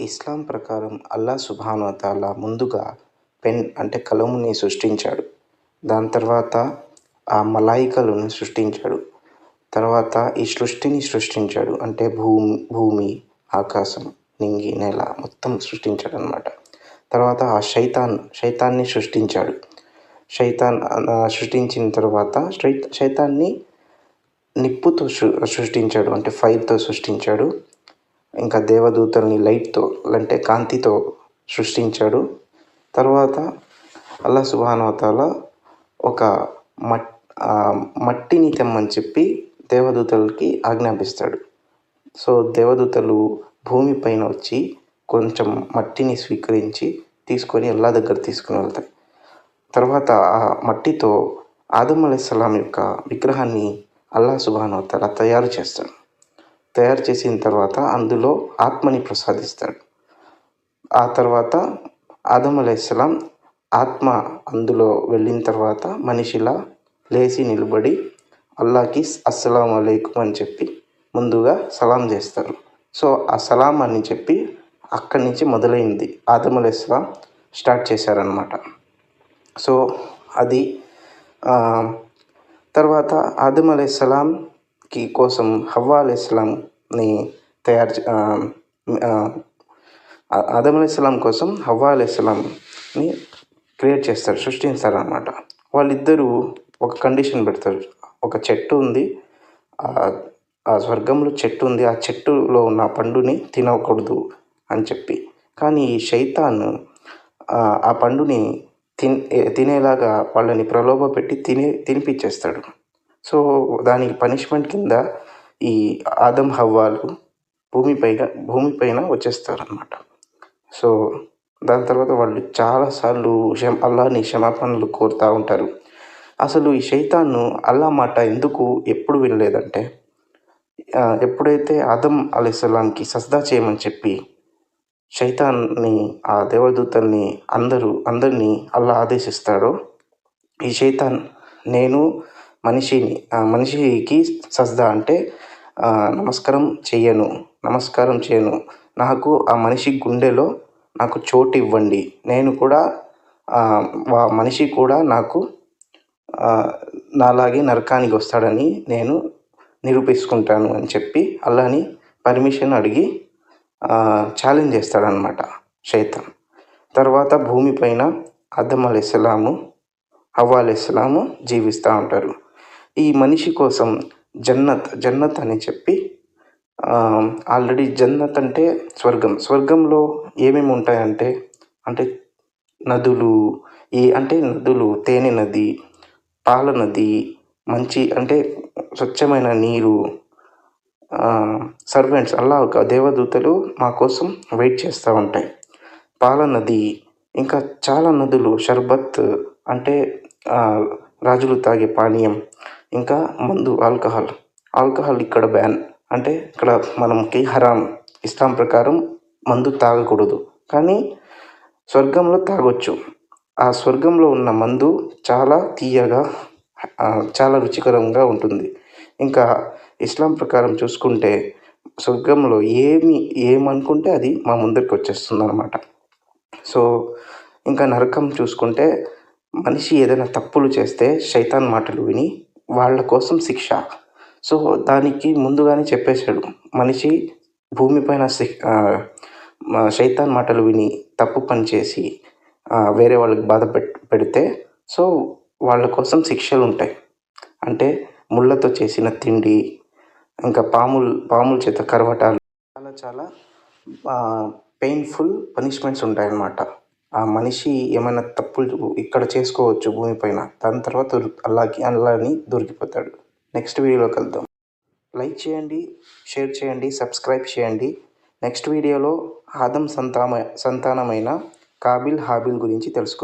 ఇస్లాం ప్రకారం అల్లా సుబ్హానహు వ తఆలా ముందుగా పెన్ అంటే కలముని సృష్టించాడు. దాని తర్వాత ఆ మలాయికలను సృష్టించాడు. తర్వాత ఈ సృష్టిని సృష్టించాడు. అంటే భూమి, ఆకాశం, నింగి, నేల మొత్తం సృష్టించాడనమాట. తర్వాత ఆ శైతాన్ని సృష్టించాడు. సృష్టించిన తర్వాత శైతాన్ని నిప్పుతో సృష్టించాడు. అంటే ఫైర్‌తో సృష్టించాడు. ఇంకా దేవదూతల్ని లైట్‌తో అంటే కాంతితో సృష్టించాడు. తర్వాత అల్లా సుబ్హానహు వ తఆలా ఒక మట్టిని తెమ్మని చెప్పి దేవదూతలకి ఆజ్ఞాపిస్తాడు. సో, దేవదూతలు భూమిపైన వచ్చి కొంచెం మట్టిని స్వీకరించి తీసుకొని అల్లా దగ్గర తీసుకొని వెళ్తారు. తర్వాత ఆ మట్టితో ఆదం అలైహిస్సలాం యొక్క విగ్రహాన్ని అల్లా సుబ్హానహు వ తఆలా తయారు చేస్తాడు. తయారు చేసిన తర్వాత అందులో ఆత్మని ప్రసాదిస్తాడు. ఆ తర్వాత ఆదం అలైహిస్సలాం ఆత్మ అందులో వెళ్ళిన తర్వాత మనిషిలా లేచి నిలబడి అల్లాకి అస్సలాము అలైకుం అని చెప్పి ముందుగా సలాం చేస్తారు. సో, ఆ సలాం అని చెప్పి అక్కడి నుంచి మొదలైంది. ఆదం అలైహిస్సలాం స్టార్ట్ చేశారనమాట. సో, అది తర్వాత ఆదం అలైహిస్సలాంకి కోసం హవ్వ అలైహిస్సలాంని ఆదం అలైహిస్సలాం కోసం హవ్వ అలైహిస్సలాంని క్రియేట్ చేస్తారు, సృష్టిస్తారనమాట. వాళ్ళిద్దరూ ఒక కండిషన్ పెడతారు. ఒక చెట్టు ఉంది, ఆ స్వర్గంలో చెట్టు ఉంది. ఆ చెట్టులో ఉన్న పండుని తినకూడదు అని చెప్పి. కానీ ఈ శైతాన్ ఆ పండుని తినేలాగా వాళ్ళని ప్రలోభపెట్టి తినిపించేస్తాడు. సో, దానికి పనిష్మెంట్ కింద ఈ ఆదం హవ్వలు భూమిపైన వచ్చేస్తారనమాట. సో, దాని తర్వాత వాళ్ళు చాలాసార్లు అల్లాని క్షమాపణలు కోరుతూ ఉంటారు. అసలు ఈ శైతాను అల్లా మాట ఎందుకు ఎప్పుడు వినలేదంటే, ఎప్పుడైతే ఆదం అలైహిస్సలాంకి సజ్దా చేయమని చెప్పి శైతాన్ని, ఆ దేవదూతల్ని అందరినీ అల్లా ఆదేశిస్తాడో, ఈ శైతాన్ నేను మనిషికి సజ్దా అంటే నమస్కారం చేయను, నాకు ఆ మనిషి గుండెలో నాకు చోటు ఇవ్వండి, నేను కూడా మనిషి కూడా నాకు నాలాగే నరకానికి వస్తాడని నేను నిరూపించుకుంటాను అని చెప్పి అల్లాని పర్మిషన్ అడిగి ఛాలెంజ్ చేస్తాడనమాట శైతాన్. తర్వాత భూమిపైన ఆదం అలైహిస్సలాము, హవ్వ అలైహిస్సలాము జీవిస్తూ ఉంటారు. ఈ మనిషి కోసం జన్నత్ అని చెప్పి ఆల్రెడీ జన్నత్ అంటే స్వర్గంలో ఏమేమి ఉంటాయంటే నదులు, తేనె నది, పాల నది, మంచి అంటే స్వచ్ఛమైన నీరు, సర్వెంట్స్ అల్లా ఒక దేవదూతలు మా కోసం వెయిట్ చేస్తూ ఉంటాయి. పాల నది, ఇంకా చాలా నదులు, షర్బత్ అంటే రాజులు తాగే పానీయం, ఇంకా మందు, ఆల్కహాల్ ఇక్కడ బ్యాన్. అంటే ఇక్కడ మనకి హరాం. ఇస్లాం ప్రకారం మందు తాగకూడదు. కానీ స్వర్గంలో తాగొచ్చు. ఆ స్వర్గంలో ఉన్న మందు చాలా తీయగా, చాలా రుచికరంగా ఉంటుంది. ఇంకా ఇస్లాం ప్రకారం చూసుకుంటే స్వర్గంలో ఏమనుకుంటే అది మా ముందరికి వచ్చేస్తుందన్నమాట. సో, ఇంకా నరకం చూసుకుంటే మనిషి ఏదైనా తప్పులు చేస్తే శైతాన్ మాటలు విని వాళ్ళ కోసం శిక్ష. సో, దానికి ముందుగానే చెప్పేశాడు. మనిషి భూమిపైన శైతాన్ మాటలు విని తప్పు పని చేసి వేరే వాళ్ళకి బాధ పెడితే సో, వాళ్ళ కోసం శిక్షలు ఉంటాయి. అంటే ముళ్ళతో చేసిన తిండి, ఇంకా పాముల చేత కరవటాలు, చాలా పెయిన్ఫుల్ పనిష్మెంట్స్ ఉంటాయన్నమాట. ఆ మనిషి ఏమైనా తప్పులు ఇక్కడ చేసుకోవచ్చు భూమిపైన, దాని తర్వాత అల్లాని దొరికిపోతాడు. నెక్స్ట్ వీడియోలో కలుద్దాం. లైక్ చేయండి, షేర్ చేయండి, సబ్స్క్రైబ్ చేయండి. నెక్స్ట్ వీడియోలో ఆదం సంతానమైన కాబిల్ హాబిల్ గురించి తెలుసుకుందాం.